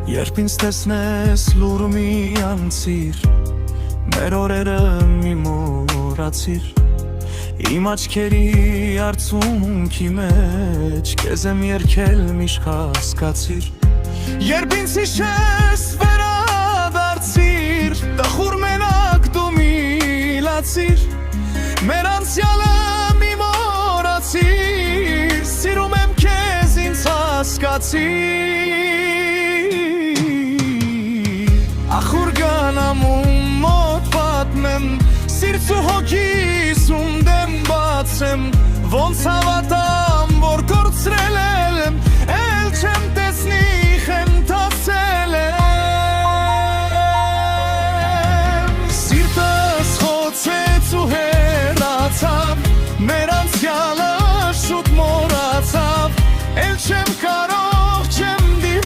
Երբ ինձ տեսնես լուր մի անցիր, մեր օրերը մի մոռացիր, իմ աչքերի արցունքի մեջ քեզ եմ երգել միշտ հասկացիր, երբ ինձ հիշես վերադարձիր, տխուր մենակ դու մի լացիր, մեր անցյալը մի մոռացիր, սիրում եմ քեզ ինձ հասկացիր, ախուր գանամում մոտ պատմեմ, սիրտ ու հոգիս ում դեմ բացեմ, ոնց հավատ